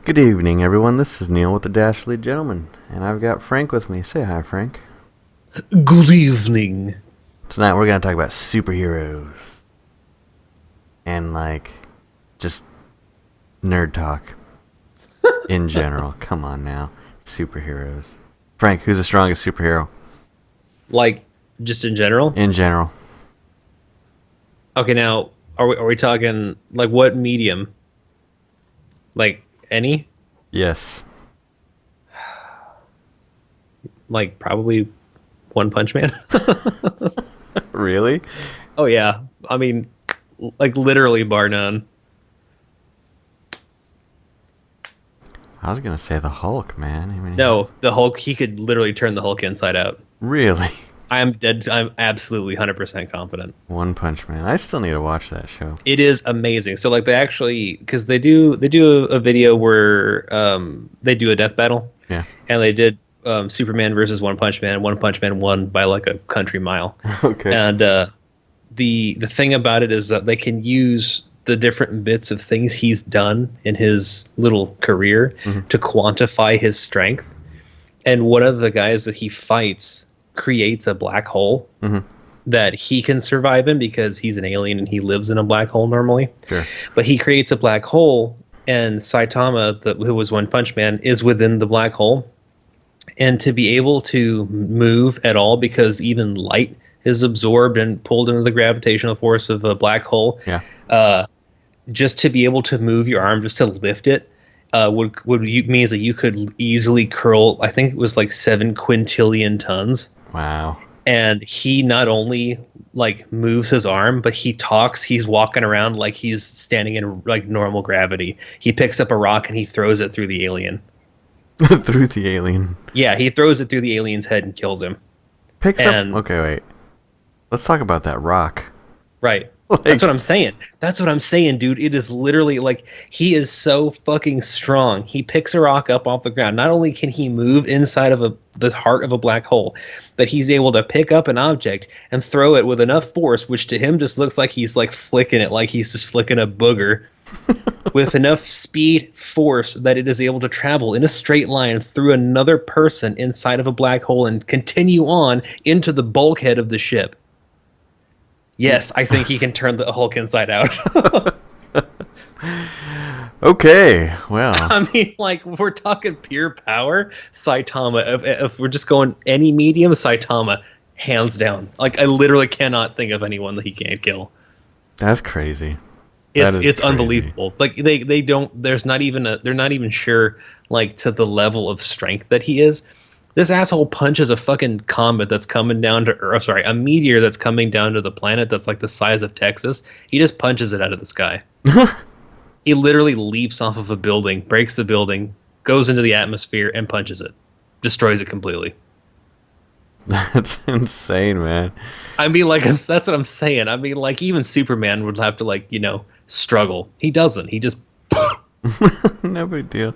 Good evening, everyone. This is Neil with the Dashly Gentleman, and I've got Frank with me. Say hi, Frank. Good evening. Tonight we're going to talk about superheroes and, just nerd talk in general. Come on now. Superheroes. Frank, who's the strongest superhero? Just in general? In general. Okay, now, are we talking, what medium? Any? Yes. Probably One Punch Man? Really? Oh, yeah. I mean, literally bar none. I was going to say the Hulk, man. No, the Hulk, he could literally turn the Hulk inside out. Really? I'm absolutely 100% confident. One Punch Man. I still need to watch that show. It is amazing. So they actually, because they do a video where they do a death battle. Yeah. And they did Superman versus One Punch Man. One Punch Man won by a country mile. Okay. And the thing about it is that they can use the different bits of things he's done in his little career to quantify his strength. And one of the guys that he fights creates a black hole that he can survive in because he's an alien and he lives in a black hole normally. Sure. But he creates a black hole, and Saitama, who was One Punch Man, is within the black hole. And to be able to move at all, because even light is absorbed and pulled into the gravitational force of a black hole. Yeah. Just to be able to move your arm, just to lift it, means that you could easily curl. I think it was 7 quintillion tons. Wow. And he not only moves his arm, but he talks. He's walking around like he's standing in normal gravity. He picks up a rock and he throws it through the alien. Through the alien. Yeah, he throws it through the alien's head and kills him. Okay, wait. Let's talk about that rock. Right. That's what I'm saying. That's what I'm saying, dude. It is literally he is so fucking strong. He picks a rock up off the ground. Not only can he move inside of the heart of a black hole, but he's able to pick up an object and throw it with enough force, which to him just looks like he's flicking it, like he's just flicking a booger, with enough speed, force that it is able to travel in a straight line through another person inside of a black hole and continue on into the bulkhead of the ship. Yes, I think he can turn the Hulk inside out. Okay, well. I mean, we're talking pure power. Saitama, if we're just going any medium, Saitama, hands down. I literally cannot think of anyone that he can't kill. That's crazy. It's crazy. Unbelievable. They don't. They're not even sure to the level of strength that he is. This asshole punches a fucking comet that's coming down to Earth. Sorry, a meteor that's coming down to the planet that's the size of Texas. He just punches it out of the sky. He literally leaps off of a building, breaks the building, goes into the atmosphere, and punches it. Destroys it completely. That's insane, man. I mean, that's what I'm saying. I mean, even Superman would have to, struggle. He doesn't. He just... No big deal.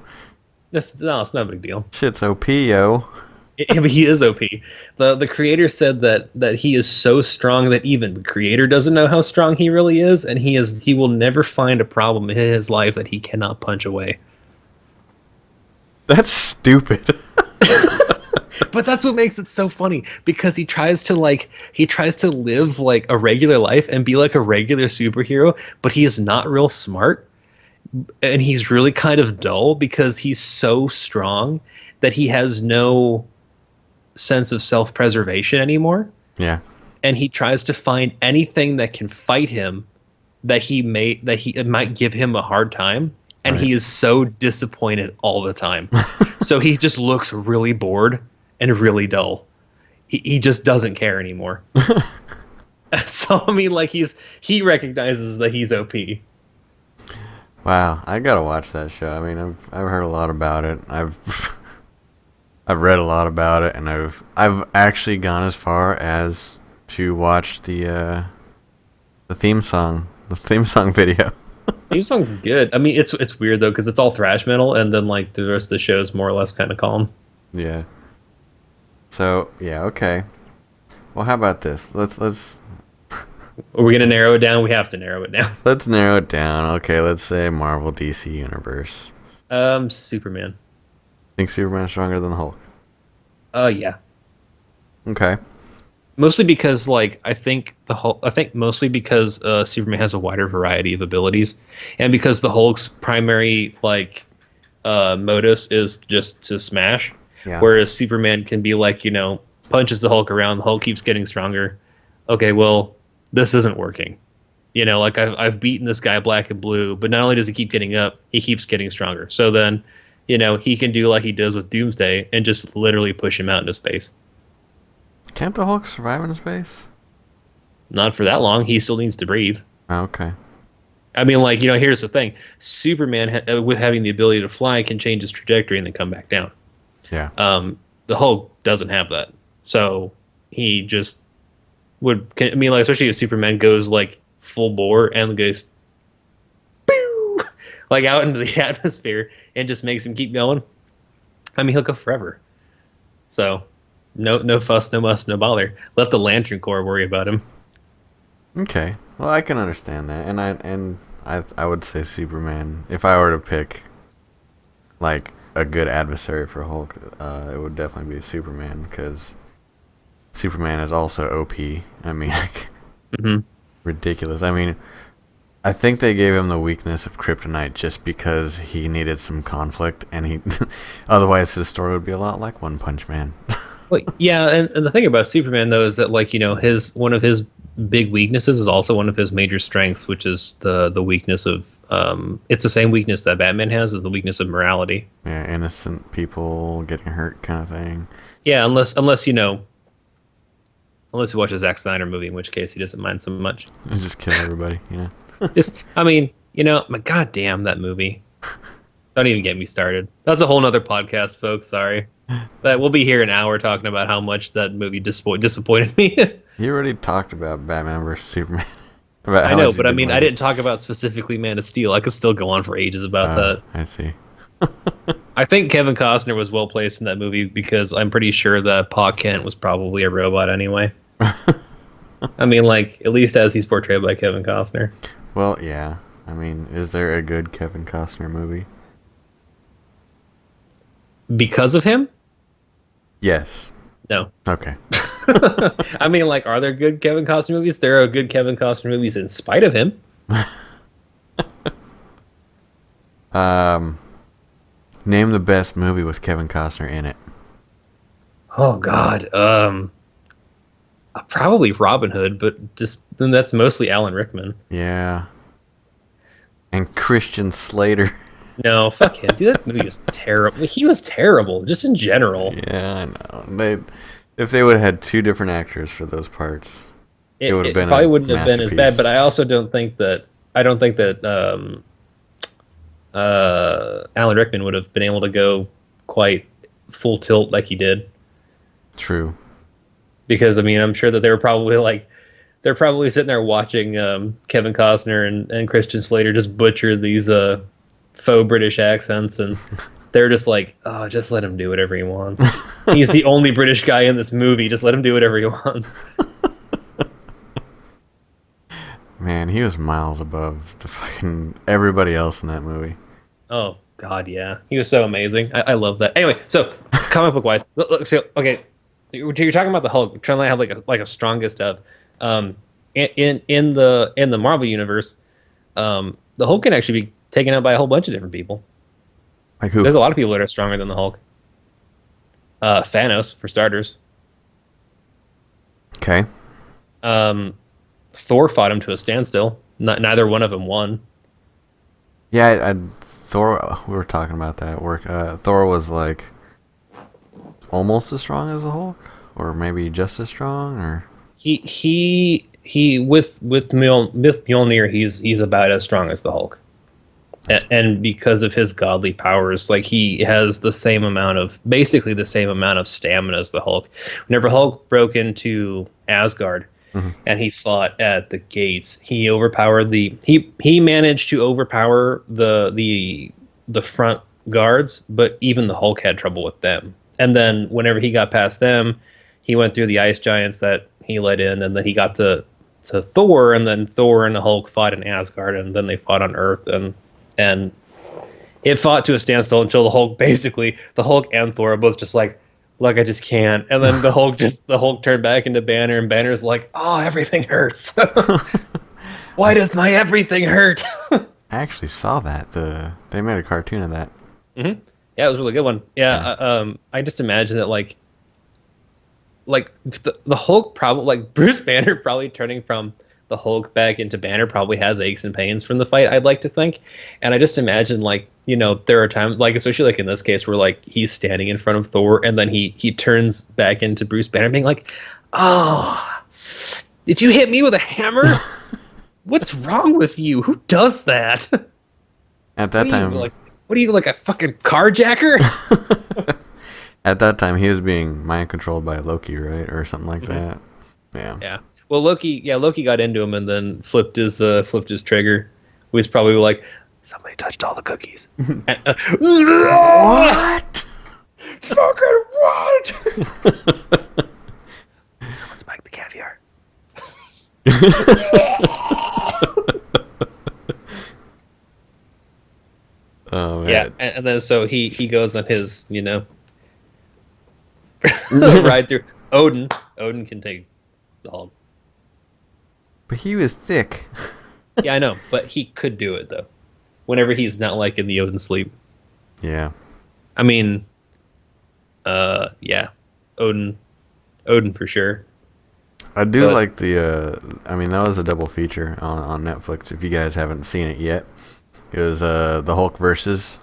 It's not a big deal. Shit's OP, yo. He is OP. The creator said that he is so strong that even the creator doesn't know how strong he really is, and he will never find a problem in his life that he cannot punch away. That's stupid. But that's what makes it so funny, because he tries to live a regular life and be like a regular superhero, but he is not real smart. And he's really kind of dull because he's so strong that he has no sense of self-preservation anymore. Yeah. And he tries to find anything that can fight him it might give him a hard time. And right. He is so disappointed all the time. So he just looks really bored and really dull. He just doesn't care anymore. So, I mean, he recognizes that he's OP. Wow, I gotta watch that show. I mean, I've heard a lot about it. I've read a lot about it, and I've actually gone as far as to watch the theme song video. Theme song's good. I mean, it's weird though, because it's all thrash metal, and then the rest of the show is more or less kind of calm. Yeah. So yeah, okay. Well, how about this? Let's. Are we gonna narrow it down? We have to narrow it down. Let's narrow it down. Okay, let's say Marvel DC Universe. Superman. Think Superman's stronger than the Hulk? Yeah. Okay. Mostly because, like, I think mostly because Superman has a wider variety of abilities, and because the Hulk's primary like modus is just to smash, Yeah. whereas Superman can be like, punches the Hulk around, the Hulk keeps getting stronger. Okay, well, this isn't working. Like I've beaten this guy black and blue, but not only does he keep getting up, he keeps getting stronger. So then, he can do like he does with Doomsday and just literally push him out into space. Can't the Hulk survive in space? Not for that long. He still needs to breathe. Oh, okay. I mean, like, here's the thing. Superman, with having the ability to fly, can change his trajectory and then come back down. Yeah. The Hulk doesn't have that. So he just I mean, like, especially if Superman goes, like, full bore and goes, pew, like, out into the atmosphere and just makes him keep going. I mean, he'll go forever. So, no fuss, no muss, no bother. Let the Lantern Corps worry about him. Okay. Well, I can understand that, and I would say Superman. If I were to pick, like, a good adversary for Hulk, it would definitely be Superman, because Superman is also OP. I mean, like, ridiculous. I mean, I think they gave him the weakness of kryptonite just because he needed some conflict, and he otherwise his story would be a lot like One Punch Man. Well, yeah, and the thing about Superman though is that, like, his one of his big weaknesses is also one of his major strengths, which is the weakness of it's the same weakness that Batman has, is the weakness of morality. Yeah, innocent people getting hurt kind of thing. Yeah, unless he watches a Zack Snyder movie, in which case he doesn't mind so much. Just kill everybody, Just, I mean, my goddamn that movie. Don't even get me started. That's a whole nother podcast, folks. Sorry. But we'll be here an hour talking about how much that movie disappointed me. You already talked about Batman versus Superman. I know, but I mean, I didn't talk about specifically Man of Steel. I could still go on for ages about that. I see. I think Kevin Costner was well placed in that movie because I'm pretty sure that Pa Kent was probably a robot anyway. I mean, like, at least as he's portrayed by Kevin Costner. Well, yeah. I mean, is there a good Kevin Costner movie? Because of him? Yes. No. Okay. I mean, like, are there good Kevin Costner movies? There are good Kevin Costner movies in spite of him. Name the best movie with Kevin Costner in it. Oh God. Probably Robin Hood, but then that's mostly Alan Rickman. Yeah. And Christian Slater. No, fuck him. Dude, that movie was terrible. He was terrible, just in general. Yeah, I know. If they would have had two different actors for those parts, it would have been probably wouldn't have been as bad. masterpiece. But I also don't think that Alan Rickman would have been able to go quite full tilt like he did. True. Because I mean, I'm sure that they're probably sitting there watching Kevin Costner and Christian Slater just butcher these faux British accents, and they're just like, oh, just let him do whatever he wants. He's the only British guy in this movie. Just let him do whatever he wants. Man, he was miles above the fucking everybody else in that movie. Oh God, yeah, he was so amazing. I love that. Anyway, so comic book wise, look, so okay, you're talking about the Hulk. We're trying to have like a strongest of, in the Marvel universe, the Hulk can actually be taken out by a whole bunch of different people. Like who? There's a lot of people that are stronger than the Hulk. Thanos, for starters. Okay. Thor fought him to a standstill. Neither one of them won. Yeah, Thor. We were talking about that at work. Thor was like almost as strong as the Hulk, or maybe just as strong, or He with Mjolnir, he's about as strong as the Hulk. And because of his godly powers, like, he has basically the same amount of stamina as the Hulk. Whenever Hulk broke into Asgard and he fought at the gates, he managed to overpower the front guards, but even the Hulk had trouble with them. And then whenever he got past them, he went through the ice giants that he let in, and then he got to Thor, and then Thor and the Hulk fought in Asgard, and then they fought on Earth, and It fought to a standstill until the Hulk and Thor are both just like, look, I just can't. And then the Hulk turned back into Banner, and Banner's like, oh, everything hurts. Why does my everything hurt? I actually saw that. They made a cartoon of that. Mm-hmm. Yeah, it was a really good one. Yeah, I just imagine that like the Hulk probably, like Bruce Banner probably turning from the Hulk back into Banner probably has aches and pains from the fight, I'd like to think. And I just imagine, like, you know, there are times, like, especially like in this case where like he's standing in front of Thor and then he turns back into Bruce Banner being like, oh, did you hit me with a hammer? What's wrong with you? Who does that? At that time, what are you, like a fucking carjacker? at that time, he was being mind controlled by Loki, right, or something like that. Yeah. Yeah. Well, Loki got into him and then flipped his trigger. He was probably like, somebody touched all the cookies. What? Fucking what? Someone spiked the caviar. Oh man. Yeah, and then so he goes on his, you know, ride through. Odin can take the Hulk. But he was thick. Yeah, I know, but he could do it though. Whenever he's not like in the Odin sleep. Yeah. I mean, yeah, Odin for sure. I do like the. I mean, that was a double feature on Netflix. If you guys haven't seen it yet, it was the Hulk versus,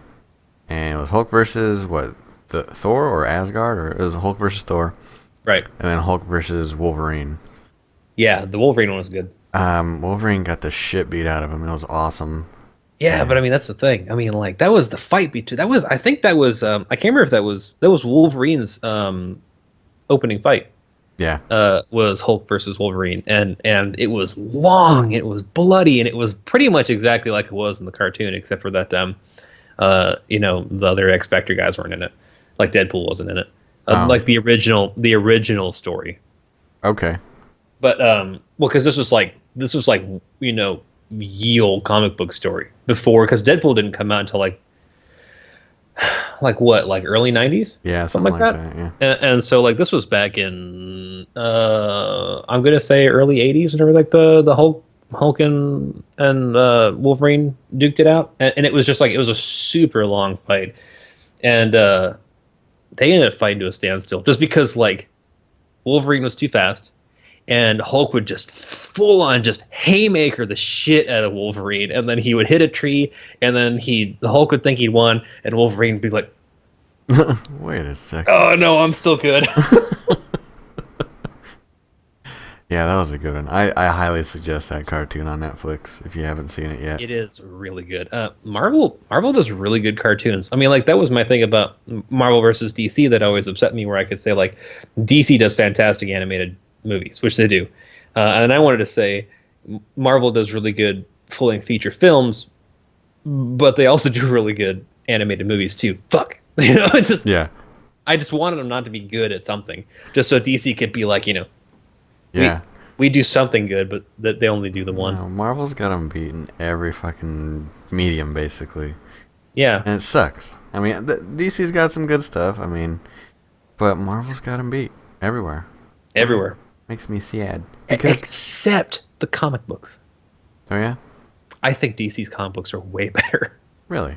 and it was Hulk versus what, the Thor or Asgard, or it was Hulk versus Thor, Right. and then Hulk versus Wolverine. Yeah, the Wolverine one was good. Wolverine got the shit beat out of him. It was awesome. Yeah, but I mean that's the thing. I mean, like that was the fight between. That was, I think that was. I can't remember if that was Wolverine's opening fight. Yeah. Was Hulk versus Wolverine, and it was long, it was bloody, and it was pretty much exactly like it was in the cartoon, except for that you know, the other X Factor guys weren't in it, like Deadpool wasn't in it, like the original story. Okay. But well, because this was like you know, ye old comic book story before, because Deadpool didn't come out until like what, like early 90s? Yeah, something like that. Yeah. And so like this was back in I'm gonna say early 80s, whenever like the Hulk and Wolverine duked it out, and it was just like, it was a super long fight, and they ended up fighting to a standstill just because like Wolverine was too fast, and Hulk would just full on just haymaker the shit out of Wolverine, and then he would hit a tree, and then the Hulk would think he'd won, and Wolverine would be like, wait a second. oh no, I'm still good. Yeah, that was a good one. I highly suggest that cartoon on Netflix if you haven't seen it yet. It is really good. Marvel does really good cartoons. I mean, like that was my thing about Marvel versus DC that always upset me, where I could say like DC does fantastic animated movies, which they do, and I wanted to say Marvel does really good full-length feature films, but they also do really good animated movies too. Fuck, you know, it's just, yeah. I just wanted them not to be good at something, just so DC could be like, you know, yeah, we do something good, but that they only do the one. No, Marvel's got them beat in every fucking medium, basically. Yeah, And it sucks. I mean, DC's got some good stuff, I mean, but Marvel's got them beat everywhere. everywhere. Makes me sad. Except the comic books. Oh, yeah? I think DC's comic books are way better. Really?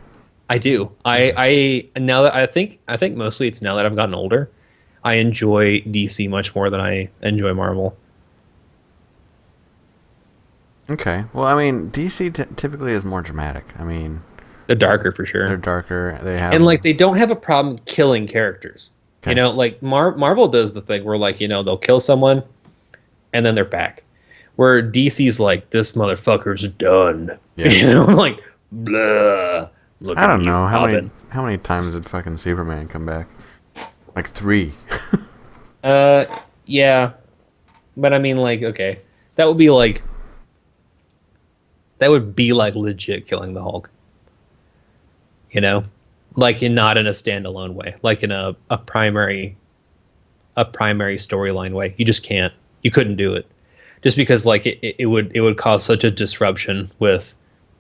I do. I now that I think mostly it's now that I've gotten older, I enjoy DC much more than I enjoy Marvel. Okay. Well, I mean, DC typically is more dramatic. I mean, They're darker for sure. they're darker. They have... And like they don't have a problem killing characters. Okay. You know, like Marvel does the thing where like, you know, they'll kill someone and then they're back. Where DC's like, this motherfucker's done. Yeah. You know, like blah. Look I at don't you, know. Robin. How many times did fucking Superman come back? Like 3. Yeah. But I mean, like, okay. That would be like legit killing the Hulk. You know? Like not in a standalone way. Like in a primary storyline way. You just can't. You couldn't do it. Just because like it would cause such a disruption with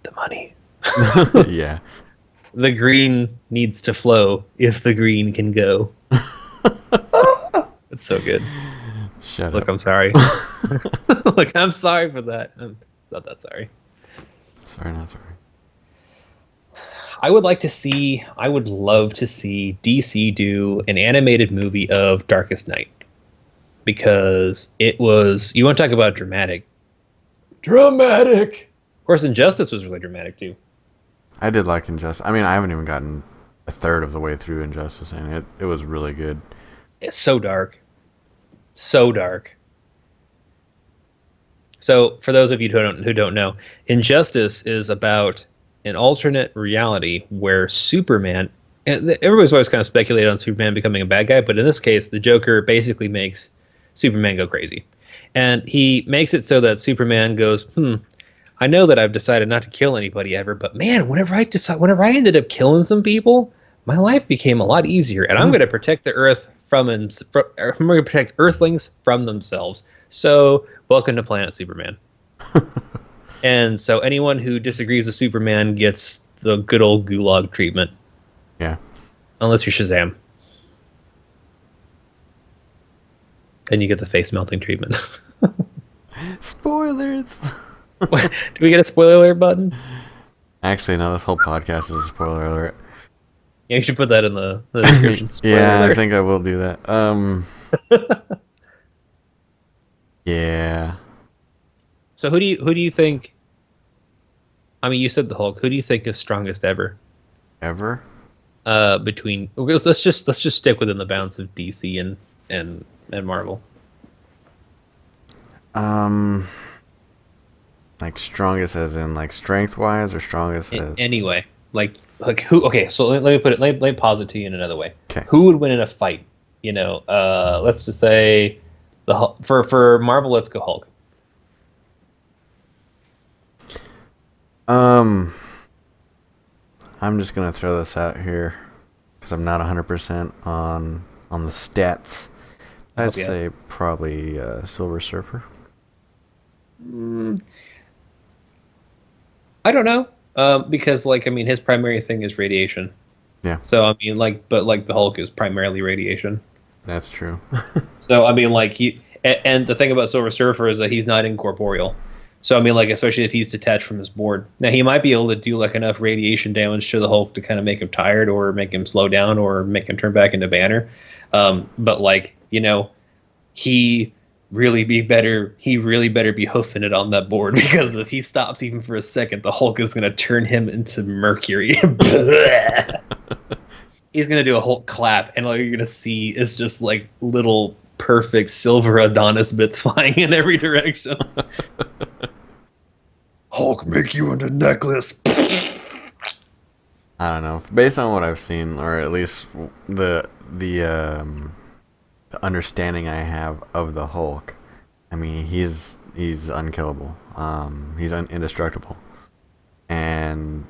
the money. Yeah. The green needs to flow if the green can go. It's so good. Shut Look, up. I'm sorry. Look, I'm sorry for that. I'm not that sorry. Sorry, not sorry. I would love to see DC do an animated movie of Darkest Night. Because it was, you want to talk about dramatic. Dramatic! Of course, Injustice was really dramatic, too. I did like Injustice. I mean, I haven't even gotten a third of the way through Injustice, and it was really good. It's so dark. So dark. So, for those of you who don't know, Injustice is about an alternate reality where Superman, and everybody's always kind of speculated on Superman becoming a bad guy, but in this case, the Joker basically makes Superman go crazy. And he makes it so that Superman goes, I know that I've decided not to kill anybody ever, but man, whenever I ended up killing some people, my life became a lot easier, and I'm going to protect the Earth I'm going to protect Earthlings from themselves. So, welcome to Planet Superman. And so, anyone who disagrees with Superman gets the good old gulag treatment. Yeah. Unless you're Shazam. Then you get the face melting treatment. Spoilers. Do we get a spoiler alert button? Actually, no, this whole podcast is a spoiler alert. Yeah, you should put that in the description. Yeah, alert. I think I will do that. Yeah. So who do you think? I mean, you said the Hulk. Who do you think is strongest ever? Ever? Between let's just stick within the bounds of DC and Marvel. Like strongest as in like strength wise, or strongest as anyway. Like who? Okay, so let me put it. Let me pause it to you in another way. Okay. Who would win in a fight? You know, let's just say the Hulk, for Marvel. Let's go Hulk. I'm just gonna throw this out here because I'm not 100% on the stats. I'd say probably Silver Surfer. I don't know. Because his primary thing is radiation. Yeah. So but the Hulk is primarily radiation. That's true. So and the thing about Silver Surfer is that he's not incorporeal. So especially if he's detached from his board. Now he might be able to do enough radiation damage to the Hulk to kind of make him tired, or make him slow down, or make him turn back into Banner. But he really better be hoofing it on that board, because if he stops even for a second, the Hulk is going to turn him into mercury. He's going to do a Hulk clap, and all you're going to see is just little perfect silver Adonis bits flying in every direction. Hulk make you into necklace. I don't know. Based on what I've seen, or at least the understanding I have of the Hulk, I mean, he's unkillable. He's indestructible, and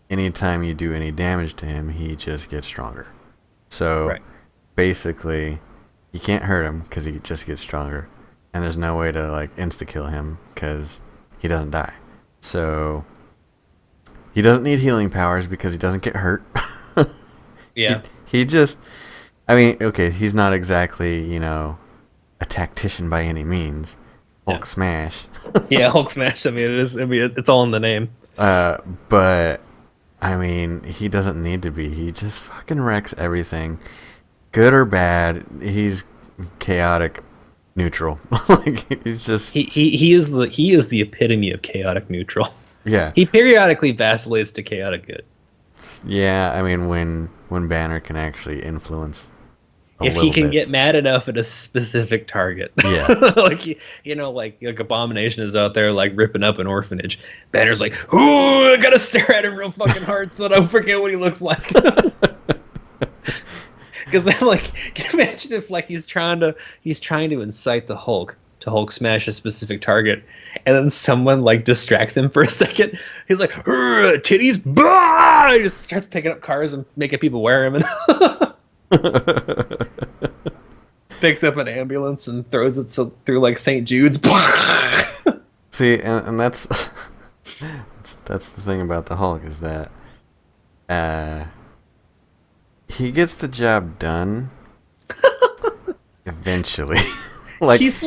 anytime you do any damage to him, he just gets stronger. So basically, you can't hurt him because he just gets stronger, and there's no way to insta kill him because he doesn't die. So he doesn't need healing powers because he doesn't get hurt. Yeah. He just, I mean, okay, he's not exactly, a tactician by any means. Hulk smash. Yeah, Hulk smash. It's all in the name. But I mean, he doesn't need to be. He just fucking wrecks everything, good or bad. He's chaotic neutral. He's just he is the epitome of chaotic neutral. Yeah. He periodically vacillates to chaotic good. Yeah, I mean, when Banner can actually influence if he can get mad enough at a specific target. Yeah. Abomination is out there ripping up an orphanage. Banner's ooh, I gotta stare at him real fucking hard so I don't forget what he looks like. Because I'm can you imagine if he's trying to incite the Hulk to Hulk smash a specific target, and then someone distracts him for a second. He's titties, bah! He just starts picking up cars and making people wear him, and picks up an ambulance and throws it through St. Jude's. See, and that's the thing about the Hulk, is that he gets the job done eventually. Like he's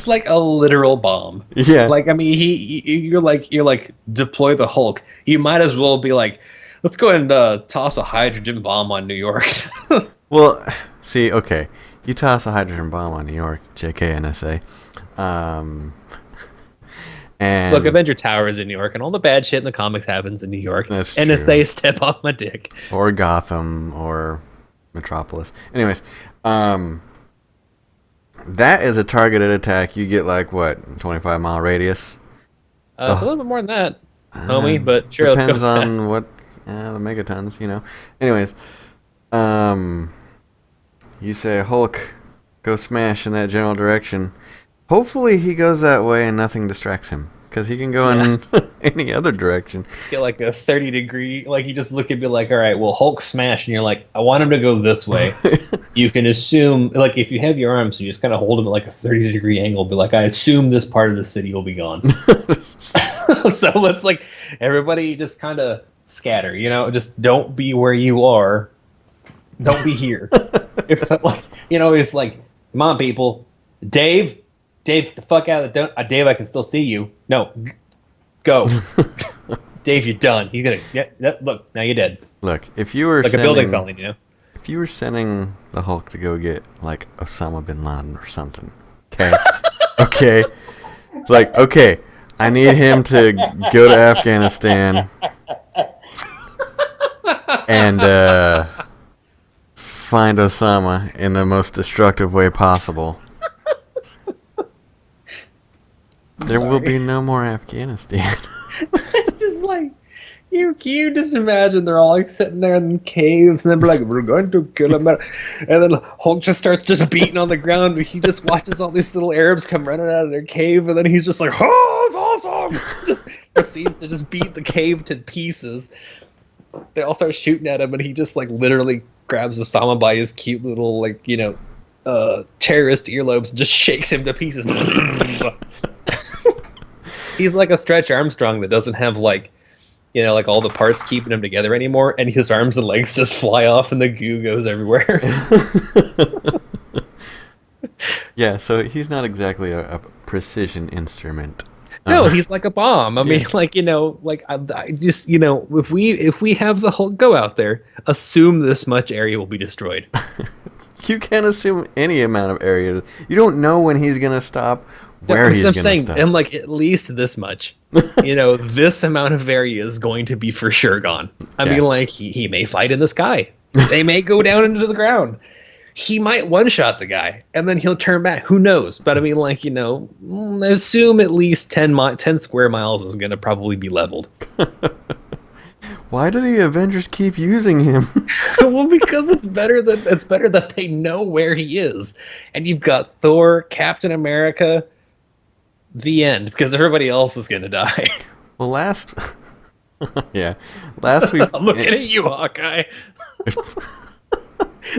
like a literal bomb. yeah. Like, I mean, you're like deploy the Hulk. You might as well be like, let's go ahead and toss a hydrogen bomb on New York. Well, see, okay, you toss a hydrogen bomb on New York, JK NSA, and Look, Avenger Tower is in New York, and all the bad shit in the comics happens in New York. That's NSA, true. step off my dick. or Gotham or Metropolis. Anyways, that is a targeted attack. You get like what, 25-mile radius? It's a little bit more than that, homie, but sure, let's go Depends with that. on what the megatons, you know. Anyways, you say Hulk, go smash in that general direction. Hopefully he goes that way and nothing distracts him, because he can go in any other direction. Get like a 30-degree, like you just look and be like, all right, well, Hulk smash, and you're like, I want him to go this way. You can assume, like, if you have your arms, you just kind of hold him at like a 30-degree angle, be like, I assume this part of the city will be gone. So let's like everybody just kind of scatter, you know, just don't be where you are. Don't be here. If like, you know, it's like, come on, people. Dave, get the fuck out of the Dave, I can still see you. No, go. Dave, you're done. He's gonna look, now you're dead. Look, if you were Like a building falling, you know. if you were sending the Hulk to go get like Osama bin Laden or something, okay, okay, it's like, okay, I need him to go to Afghanistan and find Osama in the most destructive way possible. There will be no more Afghanistan. Just like you just imagine they're all like sitting there in caves, and then they're like, "We're going to kill him," and then Hulk just starts just beating on the ground. He just watches all these little Arabs come running out of their cave, and then he's just like, "Oh, it's awesome!" Just proceeds to just beat the cave to pieces. They all start shooting at him, and he just like literally grabs Osama by his cute little like, you know, terrorist earlobes and just shakes him to pieces. He's like a Stretch Armstrong that doesn't have like, you know, like all the parts keeping him together anymore, and his arms and legs just fly off and the goo goes everywhere. Yeah, so he's not exactly a precision instrument. No, he's like a bomb. I mean, like, you know, like I just, you know, if we have the Hulk go out there, assume this much area will be destroyed. You can't assume any amount of area. You don't know when he's gonna stop, where he's gonna stop. I'm like, at least this much. You know, this amount of area is going to be for sure gone. I mean, like, he may fight in the sky. They may go down into the ground. He might one-shot the guy, and then he'll turn back. Who knows? But I mean, like, you know, assume at least 10 square miles is going to probably be leveled. Why do the Avengers keep using him? Well, because it's better that they know where he is. And you've got Thor, Captain America, the end, because everybody else is going to die. Well, last week I'm looking at you, Hawkeye.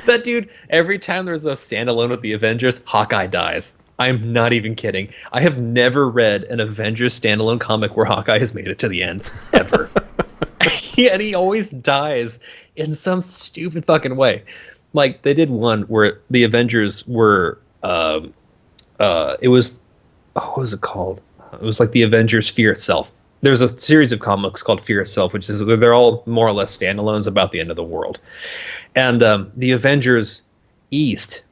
That dude, every time there's a standalone with the Avengers, Hawkeye dies. I'm not even kidding. I have never read an Avengers standalone comic where Hawkeye has made it to the end, ever. And he always dies in some stupid fucking way. Like, they did one where the Avengers were, it was, what was it called? It was like the Avengers Fear Itself. There's a series of comics called Fear Itself, which is, they're all more or less standalones about the end of the world. And the Avengers East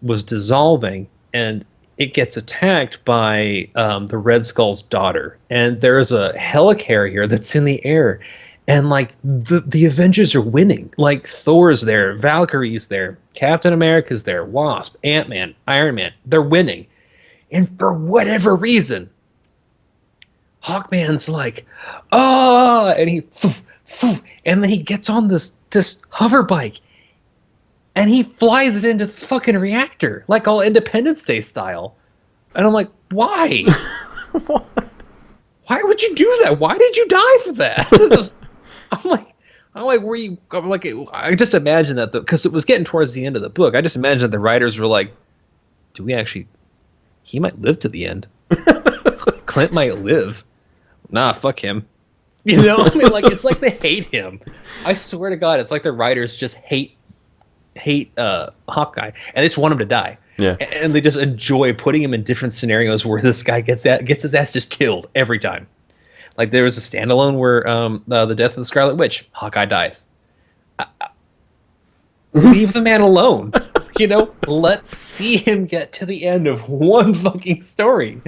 was dissolving, and it gets attacked by the Red Skull's daughter. And there's a helicarrier that's in the air. And, like, the Avengers are winning. Like, Thor's there, Valkyrie's there, Captain America's there, Wasp, Ant-Man, Iron Man. They're winning. And for whatever reason, Hawkman's like, oh, and then he gets on this hover bike, and he flies it into the fucking reactor, like all Independence Day style. And I'm like, why? Why would you do that? Why did you die for that? I just imagine that, because it was getting towards the end of the book. I just imagine that the writers were like, he might live to the end. Clint might live. Nah, fuck him. You know, I mean, like it's like they hate him. I swear to God, it's like the writers just hate Hawkeye, and they just want him to die. Yeah. And they just enjoy putting him in different scenarios where this guy gets his ass just killed every time. Like there was a standalone where the death of the Scarlet Witch, Hawkeye dies. Leave the man alone. You know, let's see him get to the end of one fucking story.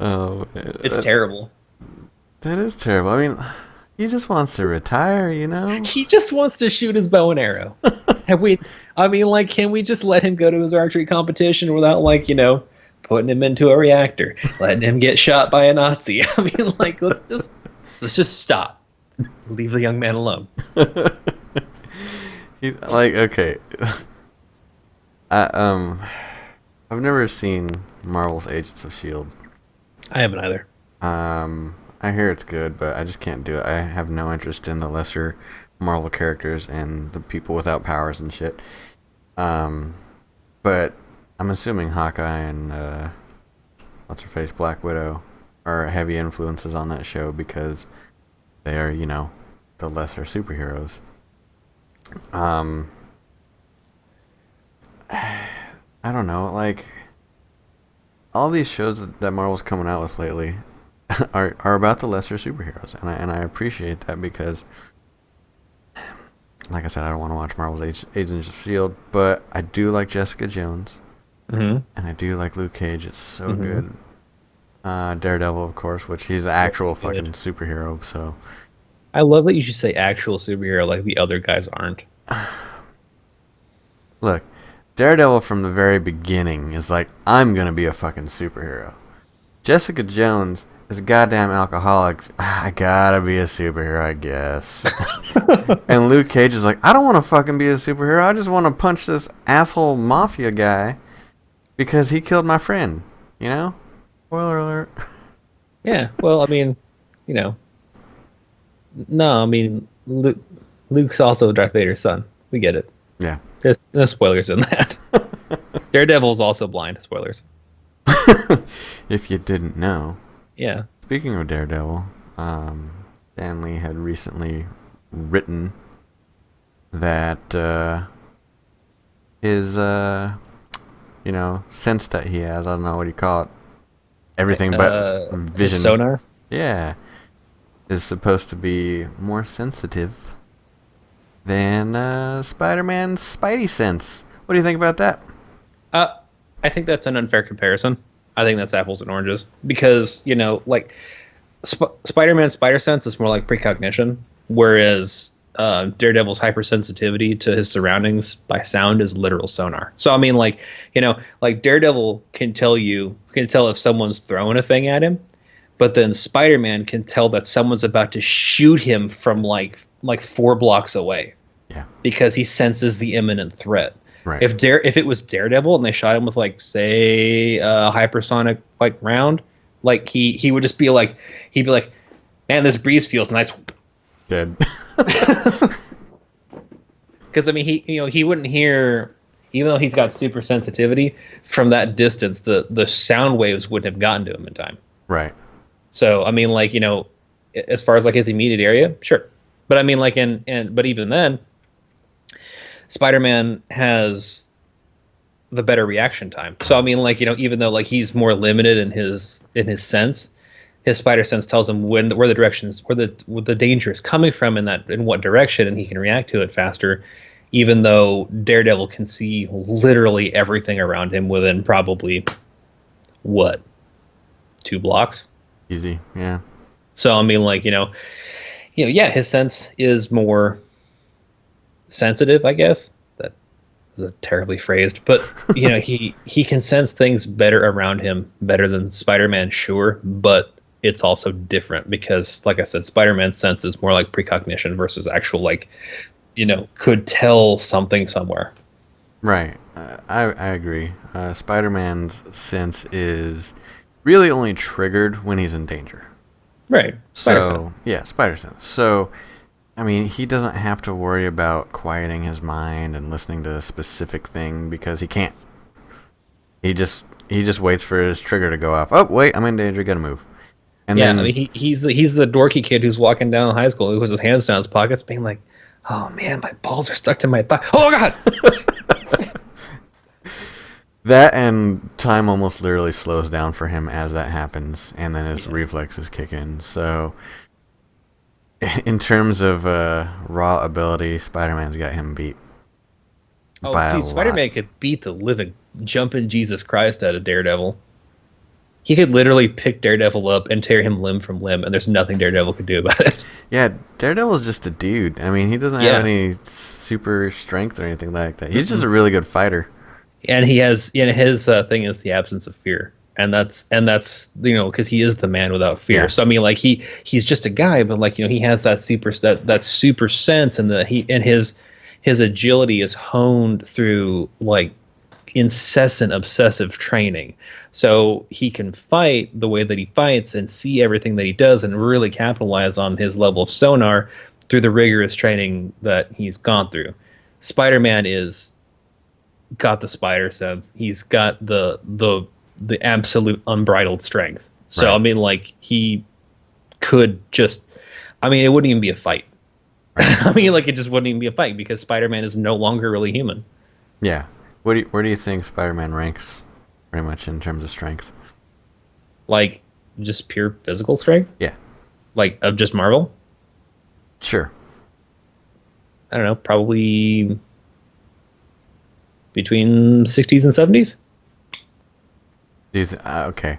Oh, It's terrible. That is terrible. I mean, he just wants to retire, you know? He just wants to shoot his bow and arrow. Can we just let him go to his archery competition without, like, you know, putting him into a reactor, letting him get shot by a Nazi? I mean, like, let's just stop. Leave the young man alone. Okay. I've never seen Marvel's Agents of S.H.I.E.L.D. I haven't either. I hear it's good, but I just can't do it. I have no interest in the lesser Marvel characters and the people without powers and shit. But I'm assuming Hawkeye and what's her face, Black Widow, are heavy influences on that show because they are, you know, the lesser superheroes. I don't know, like all these shows that Marvel's coming out with lately are about the lesser superheroes, and I appreciate that because, like I said, I don't want to watch Marvel's Agents of S.H.I.E.L.D., but I do like Jessica Jones, and I do like Luke Cage. It's so good. Daredevil, of course, which he's an actual fucking superhero. So I love that you should say actual superhero like the other guys aren't. Look, Daredevil from the very beginning is like, I'm gonna be a fucking superhero. Jessica Jones is a goddamn alcoholic. I gotta be a superhero, I guess. And Luke Cage is like, I don't want to fucking be a superhero. I just want to punch this asshole mafia guy because he killed my friend. You know? Spoiler alert. Yeah, well, I mean, you know. No, I mean, Luke's also Darth Vader's son. We get it. Yeah. There's no spoilers in that. Daredevil's also blind. Spoilers. If you didn't know. Yeah. Speaking of Daredevil, Stan Lee had recently written that his, you know, sense that he has, I don't know what you call it, everything but vision. Sonar? Yeah. Is supposed to be more sensitive than Spider-Man's Spidey sense. What do you think about that? I think that's an unfair comparison. I think that's apples and oranges because, you know, like Spider-Man's spider sense is more like precognition, whereas Daredevil's hypersensitivity to his surroundings by sound is literal sonar. So I mean, like, you know, like Daredevil can tell if someone's throwing a thing at him, but then Spider-Man can tell that someone's about to shoot him from like 4 blocks away. Yeah. Because he senses the imminent threat. Right. If it was Daredevil and they shot him with, like, say, a hypersonic, like, round, like he would just be like, man, this breeze feels nice. Dead. Because I mean, he wouldn't hear, even though he's got super sensitivity from that distance, the sound waves wouldn't have gotten to him in time. Right. So I mean, like, you know, as far as like his immediate area, sure, but I mean, like, but even then, Spider-Man has the better reaction time. So I mean, like, you know, even though like he's more limited in his sense, his spider sense tells him where the directions, where the danger is coming from in what direction, and he can react to it faster. Even though Daredevil can see literally everything around him within probably 2 blocks. Easy, yeah. So I mean, like, you know, yeah, his sense is more sensitive, I guess. That is terribly phrased, but you know, he can sense things better around him, better than Spider-Man, sure, but it's also different because, like I said, Spider-Man's sense is more like precognition versus actual, like, you know, could tell something somewhere. Right. I agree. Spider-Man's sense is really only triggered when he's in danger. Right. Spider sense. Yeah, spider sense. So, I mean, he doesn't have to worry about quieting his mind and listening to a specific thing because he can't. He just waits for his trigger to go off. Oh, wait, I'm in danger. Gotta move. And Yeah, I then mean he's the dorky kid who's walking down high school who puts his hands down his pockets, being like, "Oh man, my balls are stuck to my thigh. Oh god!" that and time almost literally slows down for him as that happens, and then his reflexes kick in. So, in terms of raw ability, Spider-Man's got him beat by a Dude, lot. Spider-Man could beat the living jumping Jesus Christ out of Daredevil. He could literally pick Daredevil up and tear him limb from limb, and there's nothing Daredevil could do about it. Yeah, Daredevil's just a dude. I mean, he doesn't have any super strength or anything like that. He's just a really good fighter. And his thing is the absence of fear, and that's because he is the man without fear. Yeah. So I mean, like he's just a guy, but like he has that super sense, and his agility is honed through like incessant obsessive training, so he can fight the way that he fights and see everything that he does and really capitalize on his level of sonar through the rigorous training that he's gone through. Spider-Man is got the spider sense. He's got the absolute unbridled strength. So Right. I mean, like he could just, I mean, it wouldn't even be a fight. Right. I mean, like it just wouldn't even be a fight because Spider-Man is no longer really human. Yeah. Where do you think Spider-Man ranks, pretty much in terms of strength? Like just pure physical strength. Yeah. Like of just Marvel. Sure. I don't know, probably between 60s and 70s. Do you okay?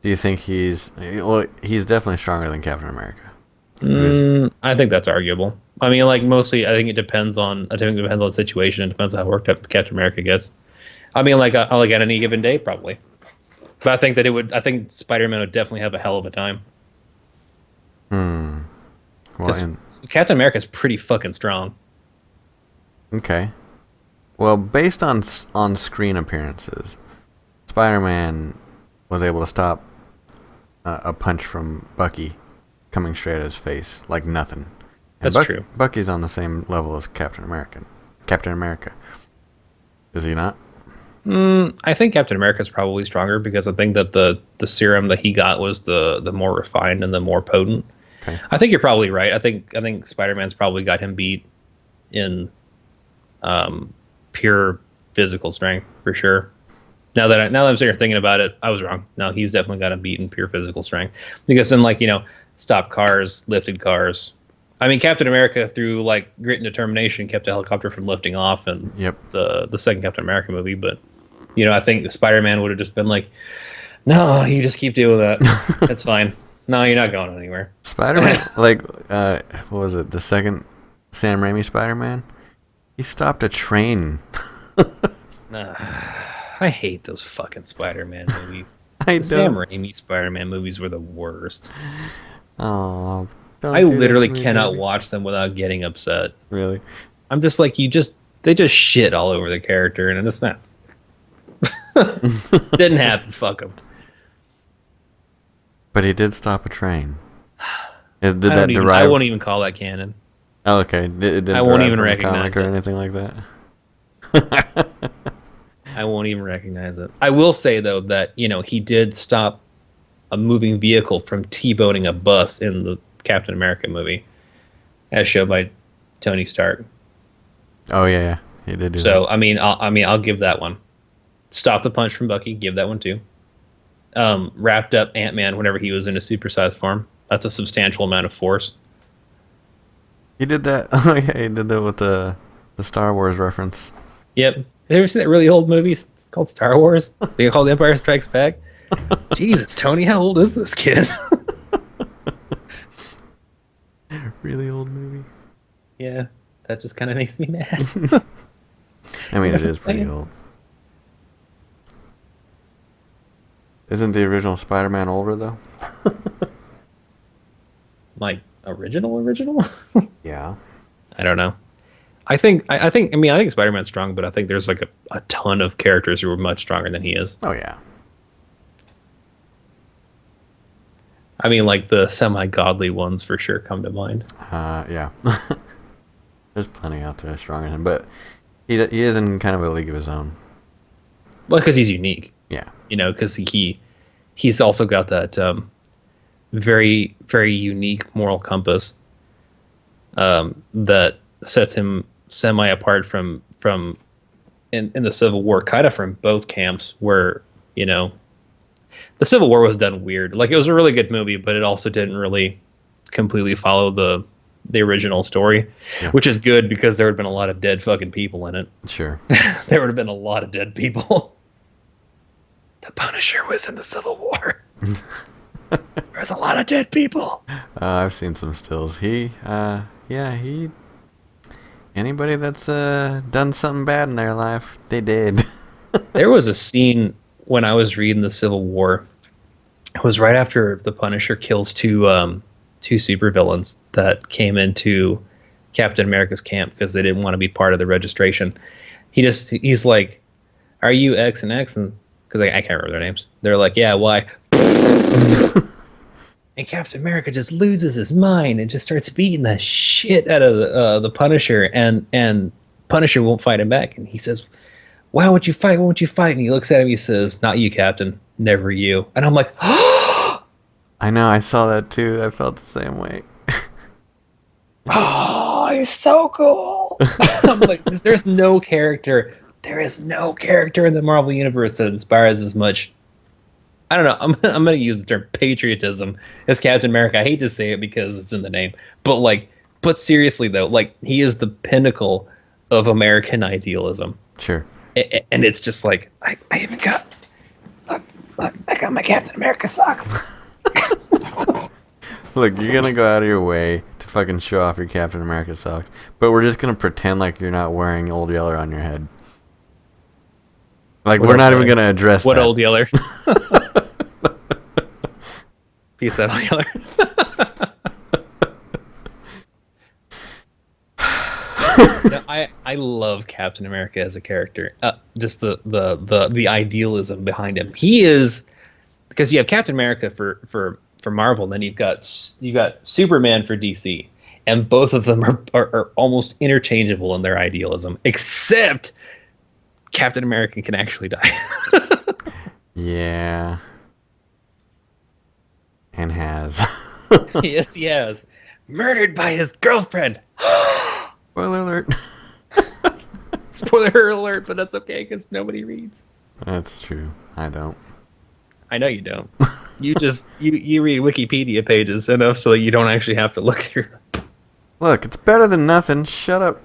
Do you think he's definitely stronger than Captain America? I think that's arguable. I mean, like mostly, I think it depends on the situation. It depends on how worked up Captain America gets. I mean, like at any given day, probably. But I think that I think Spider-Man would definitely have a hell of a time. Well, Captain America's pretty fucking strong. okay. Well, based on screen appearances, Spider-Man was able to stop a punch from Bucky coming straight at his face like nothing. And That's true. Bucky's on the same level as Captain America. Is he not? I think Captain America is probably stronger because I think that the serum that he got was the more refined and the more potent. Okay. I think you're probably right. I think Spider-Man's probably got him beat in pure physical strength for sure. Now that I'm sitting here thinking about it, I was wrong. No, he's definitely got him beat in pure physical strength because then stopped cars, lifted cars. I mean, Captain America, through like grit and determination, kept a helicopter from lifting off in the second Captain America movie. But I think Spider-Man would have just been like, "No, you just keep doing that. It's fine. No, you're not going anywhere." Spider-Man, what was it? The second Sam Raimi Spider-Man, he stopped a train. I hate those fucking Spider-Man movies. The Sam Raimi Spider-Man movies were the worst. Oh. I literally cannot watch them without getting upset. Really? I'm just like, they just shit all over the character, and it's not. Didn't happen. Fuck them. But he did stop a train. I won't even call that canon. Oh, okay. I won't even recognize it or anything like that. I won't even recognize it. I will say though that he did stop a moving vehicle from T-boning a bus in the Captain America movie, as shown by Tony Stark. Oh yeah, he did do that. So I'll give that one. Stop the punch from Bucky. Give that one too. Wrapped up Ant-Man whenever he was in a supersized form. That's a substantial amount of force. He did that. Oh yeah, he did that with the Star Wars reference. Yep. Have you ever seen that really old movie? It's called Star Wars. They call it Empire Strikes Back. Jesus, Tony, how old is this kid? Really old movie. Yeah, that just kind of makes me mad. I mean, it is pretty old. Isn't the original Spider-Man older though? Like original? Yeah. I don't know. I think Spider-Man's strong, but I think there's like a ton of characters who are much stronger than he is. Oh yeah. I mean, like the semi-godly ones for sure come to mind. Yeah. There's plenty out there stronger than him, but he is in kind of a league of his own. Well, because he's unique. Yeah. Because he's also got that very, very unique moral compass that sets him semi apart from in the Civil War, kind of from both camps, where, you know, the Civil War was done weird. Like, it was a really good movie, but it also didn't really completely follow the original story, which is good because there would have been a lot of dead fucking people in it. Sure. There would have been a lot of dead people. The Punisher was in the Civil War. There's a lot of dead people. I've seen some stills. Anybody that's done something bad in their life, they did. There was a scene when I was reading the Civil War. It was right after the Punisher kills two supervillains that came into Captain America's camp because they didn't want to be part of the registration. He's like, "Are you X and X?" And because I can't remember their names. They're like, "Yeah, why?" And Captain America just loses his mind and just starts beating the shit out of the Punisher, and Punisher won't fight him back. And he says, "Why won't you fight? Why won't you fight?" And he looks at him. He says, "Not you, Captain. Never you." And I'm like, "Oh!" I know. I saw that too. I felt the same way. Oh, he's so cool. I'm like, there's no character. There is no character in the Marvel Universe that inspires as much. I don't know. I'm going to use the term patriotism as Captain America. I hate to say it because it's in the name, but seriously though, like, he is the pinnacle of American idealism. Sure. And it's just like, I even got, look, I got my Captain America socks. Look, you're gonna go out of your way to fucking show off your Captain America socks, but we're just gonna pretend like you're not wearing Old Yeller on your head. Like, we're not even gonna address what that. Old Yeller? Peace out, Old Yeller. No, I love Captain America as a character. Just the idealism behind him. He is, because you have Captain America for Marvel, and then you've got Superman for DC, and both of them are almost interchangeable in their idealism, except Captain America can actually die. Yeah. And has. Yes, he has. Murdered by his girlfriend. Spoiler alert. Spoiler alert, but that's okay because nobody reads. That's true. I don't. I know you don't. You just you read Wikipedia pages enough so that you don't actually have to look through them. Look, it's better than nothing. Shut up.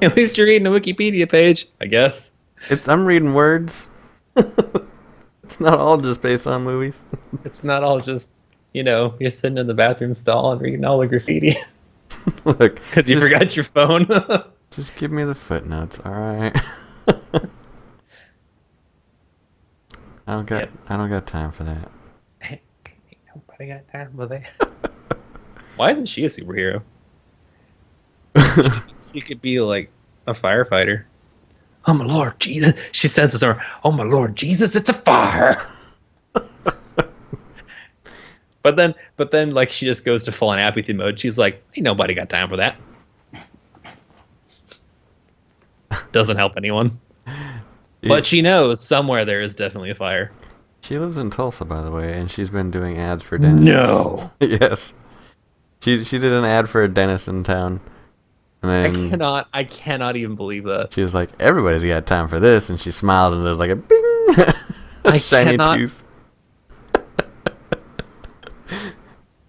At least you're reading a Wikipedia page, I guess. I'm reading words. It's not all just based on movies. It's not all just, you're sitting in the bathroom stall and reading all the graffiti. Look, because you forgot your phone. Just give me the footnotes, all right? I don't got time for that. Ain't nobody got time for that. Why isn't she a superhero? She could be like a firefighter. Oh my Lord Jesus! She senses her. Oh my Lord Jesus! It's a fire. But then, like, she just goes to full on apathy mode. She's like, ain't nobody got time for that. Doesn't help anyone. But she knows somewhere there is definitely a fire. She lives in Tulsa, by the way, and she's been doing ads for dentists. No. Yes. She did an ad for a dentist in town. And then I cannot even believe that. She was like, everybody's got time for this, and she smiles and there's like a bing, a shiny tooth.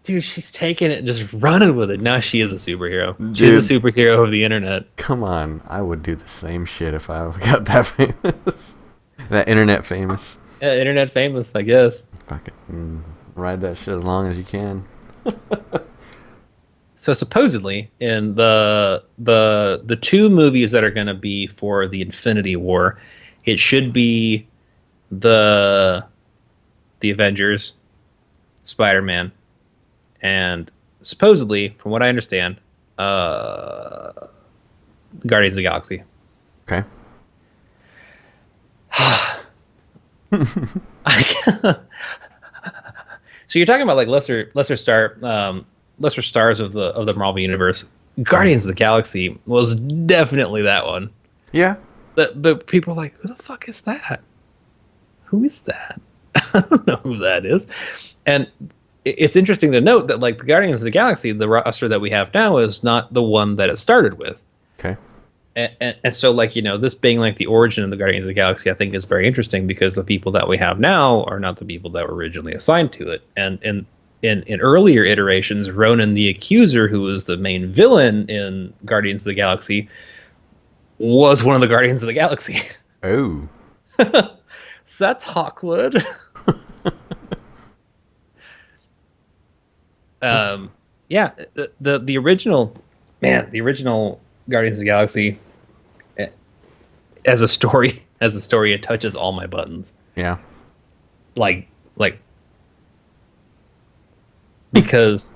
Dude, she's taking it and just running with it. Now she is a superhero. She's a superhero of the internet. Come on, I would do the same shit if I got that famous. That internet famous. Yeah, internet famous, I guess. Fuck it. Ride that shit as long as you can. So supposedly, in the two movies that are going to be for the Infinity War, it should be the Avengers, Spider-Man, and supposedly, from what I understand, Guardians of the Galaxy. Okay. So you're talking about like lesser stars of the Marvel Universe. Guardians of the Galaxy was definitely that one. Yeah. But people are like, who the fuck is that? Who is that? I don't know who that is. And it's interesting to note that like the Guardians of the Galaxy, the roster that we have now is not the one that it started with. Okay. And so like, this being like the origin of the Guardians of the Galaxy, I think is very interesting because the people that we have now are not the people that were originally assigned to it. And in earlier iterations, Ronan the Accuser, who was the main villain in Guardians of the Galaxy, was one of the Guardians of the Galaxy. Oh. So that's Hawkwood. Yeah, the original Guardians of the Galaxy, as a story, it touches all my buttons. Yeah. Like because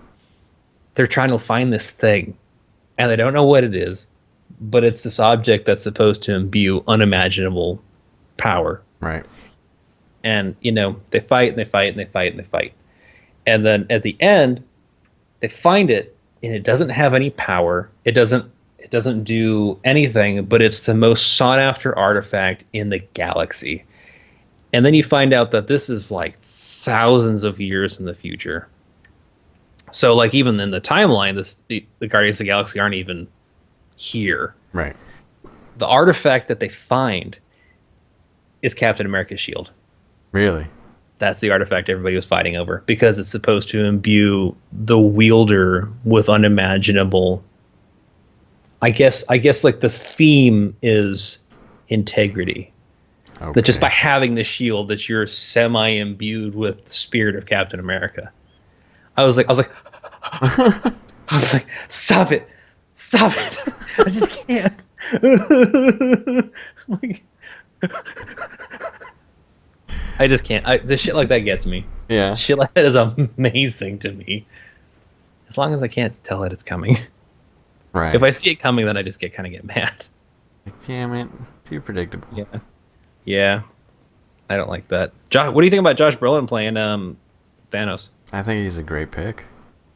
they're trying to find this thing and they don't know what it is, but it's this object that's supposed to imbue unimaginable power. Right. And they fight and they fight and they fight and they fight. And then at the end, they find it and it doesn't have any power. It doesn't do anything, but it's the most sought after artifact in the galaxy. And then you find out that this is like thousands of years in the future. So like even in the timeline, the Guardians of the Galaxy aren't even here. Right. The artifact that they find is Captain America's shield. Really? That's the artifact everybody was fighting over because it's supposed to imbue the wielder with unimaginable. I guess like the theme is integrity. Okay. That just by having the shield that you're semi-imbued with the spirit of Captain America. I was like, stop it. I just can't. Like, I just can't. The shit like that gets me. Yeah. Shit like that is amazing to me. As long as I can't tell that it's coming. Right. If I see it coming, then I just get mad. Damn it. Too predictable. Yeah. I don't like that. What do you think about Josh Brolin playing Thanos? I think he's a great pick.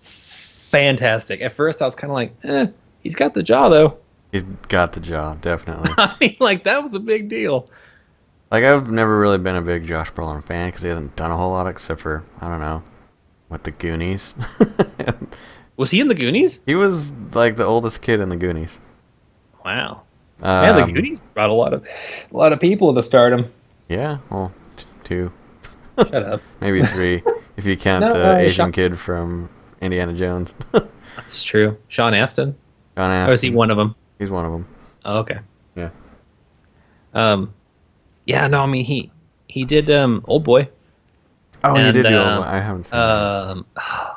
Fantastic. At first, I was kind of like, he's got the jaw, though. He's got the jaw, definitely. I mean, like, that was a big deal. Like, I've never really been a big Josh Brolin fan because he hasn't done a whole lot except for, I don't know, the Goonies. Was he in the Goonies? He was, like, the oldest kid in the Goonies. Wow. Man, the Goonies brought a lot of people into stardom. Yeah, well, 2. Shut up. Maybe 3, if you count the Asian kid from Indiana Jones. That's true. Sean Astin? Sean Astin. Or is he one of them? He's one of them. Oh, okay. Yeah. Yeah, no, I mean, he did Old Boy. Oh, he did do Old Boy. I haven't seen that.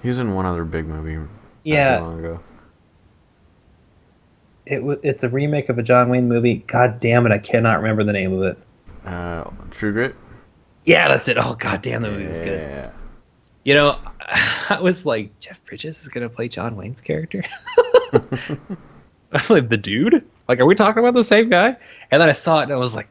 He was in one other big movie not too long ago. It's a remake of a John Wayne movie. God damn it, I cannot remember the name of it. True Grit? Yeah, that's it. Oh, god damn, that movie was good. Yeah. I was like, Jeff Bridges is going to play John Wayne's character? I'm like, the dude? Like, are we talking about the same guy? And then I saw it and I was like,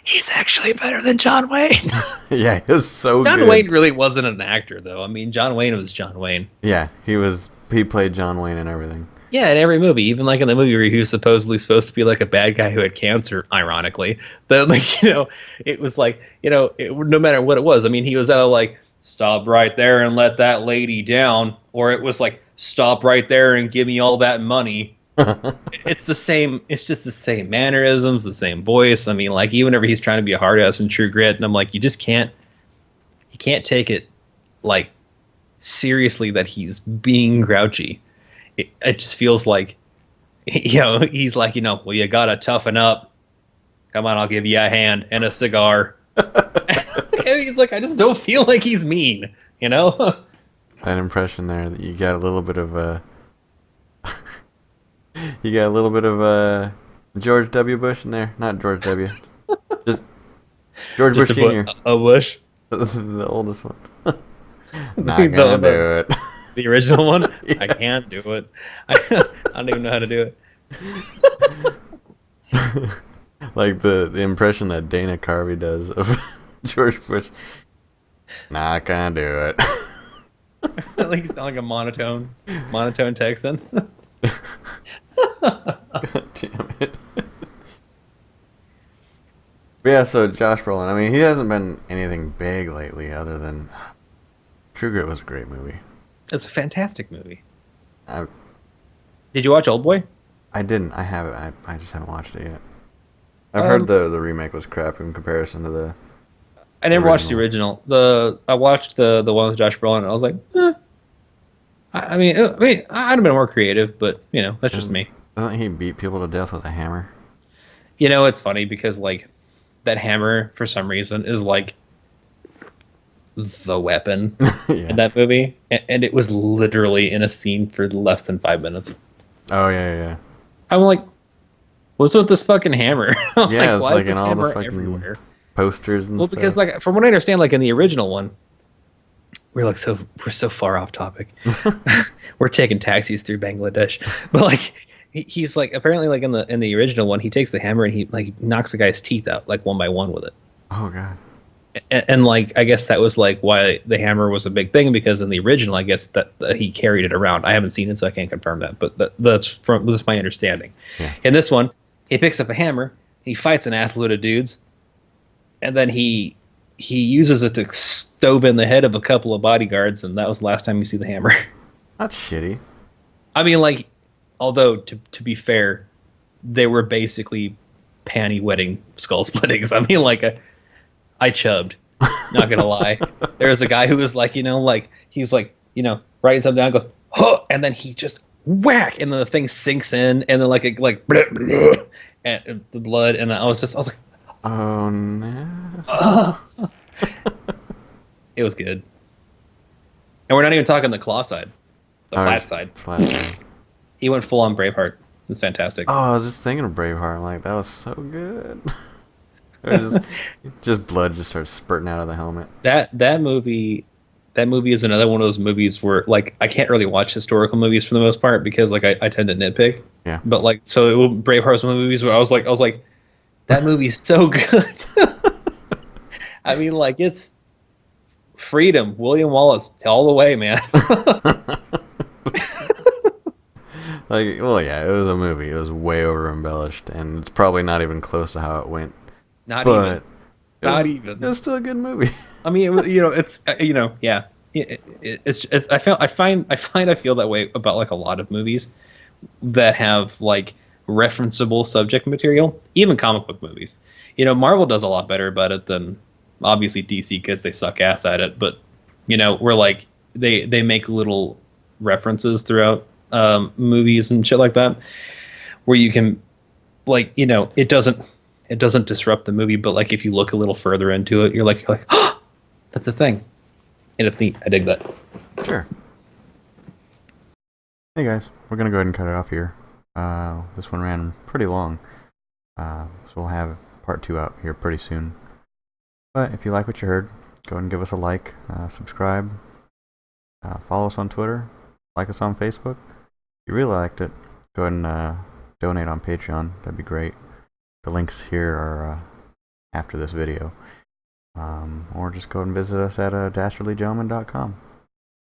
he's actually better than John Wayne. Yeah, he was so good. John Wayne really wasn't an actor, though. I mean, John Wayne was John Wayne. Yeah, he played John Wayne in everything. Yeah, in every movie, even like in the movie where he was supposedly supposed to be like a bad guy who had cancer, ironically. But like, it was like, no matter what it was. I mean, he was like, stop right there and let that lady down. Or it was like, stop right there and give me all that money. It's the same. It's just the same mannerisms, the same voice. I mean, like, even whenever he's trying to be a hard ass in True Grit, and I'm like, you can't take it like seriously that he's being grouchy. It just feels like, he's like, well, you gotta toughen up. Come on, I'll give you a hand and a cigar. He's like, I just don't feel like he's mean, That impression there that you got a little bit of George W. Bush in there. Not George W. Just George Bush Sr. A Bush? The oldest one. Not gonna do it. The original one? Yeah. I can't do it. I don't even know how to do it. Like the impression that Dana Carvey does of George Bush. Not gonna do it. Like you sound like a monotone Texan. God damn it. But yeah, so Josh Brolin. I mean, he hasn't been anything big lately, other than True Grit was a great movie. It's a fantastic movie. I Did you watch Oldboy? I didn't. I haven't. I just haven't watched it yet. I've heard Um, the remake was crap in comparison to the I never watched the original. original. I watched the one with Josh Brolin, and I was like, I'd have been more creative, but that's just me. Doesn't he beat people to death with a hammer? It's funny because like that hammer for some reason is like the weapon Yeah. in that movie, and it was literally in a scene for less than 5 minutes. Oh yeah. I'm like, what's with this fucking hammer? I'm Yeah, it's why like is this in all the hammer fucking everywhere? posters and Well, stuff. because like from what I understand, like in the original one, we're so far off topic. We're taking taxis through Bangladesh, but like he's like apparently like in the original one, he takes the hammer and he like knocks the guy's teeth out like one by one with it. Oh god. And like I guess that was like why the hammer was a big thing, because in the original I guess that he carried it around. I haven't seen it, so I can't confirm that, but that's my understanding. Yeah. In this one, he picks up a hammer, he fights an ass load of dudes, and then he uses it to stove in the head of a couple of bodyguards, and that was the last time you see the hammer. That's shitty. I mean, like, although to be fair, they were basically panty wetting skull splittings. I mean, like I chubbed. Not gonna lie. There was a guy who was like, like he was like, writing something down, goes, huh, and then he just whack, and then the thing sinks in, and then like bleh, bleh, and the blood, and I was like, Oh no. it was good. And we're not even talking the claw side, the flat just side. Flat side. He went full on Braveheart. It's fantastic. Oh, I was just thinking of Braveheart. I'm like, that was so good. It was just blood just starts spurting out of the helmet. That movie is another one of those movies where like I can't really watch historical movies for the most part because like I tend to nitpick. Yeah. But like Braveheart's one of the movies where I was like that movie's so good. I mean, like, it's freedom, William Wallace all the way, man. Like, well, yeah, it was a movie. It was way over embellished, and it's probably not even close to how it went. Not But even. It was still a good movie. I mean, it's yeah. It's I feel that way about like a lot of movies that have like referenceable subject material, even comic book movies. Marvel does a lot better about it than obviously DC because they suck ass at it. But we're like they make little references throughout movies and shit like that, where you can like it doesn't disrupt the movie, but like if you look a little further into it, you're like oh, that's a thing, and it's neat. I dig that. Sure. Hey guys, we're gonna go ahead and cut it off here. This one ran pretty long, so we'll have part 2 out here pretty soon. But if you like what you heard, go ahead and give us a like, subscribe, follow us on Twitter, like us on Facebook. If you really liked it, go ahead and donate on Patreon. That'd be great. The links here are after this video. Or just go and visit us at dastardlygentleman.com.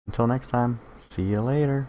Until next time, see you later.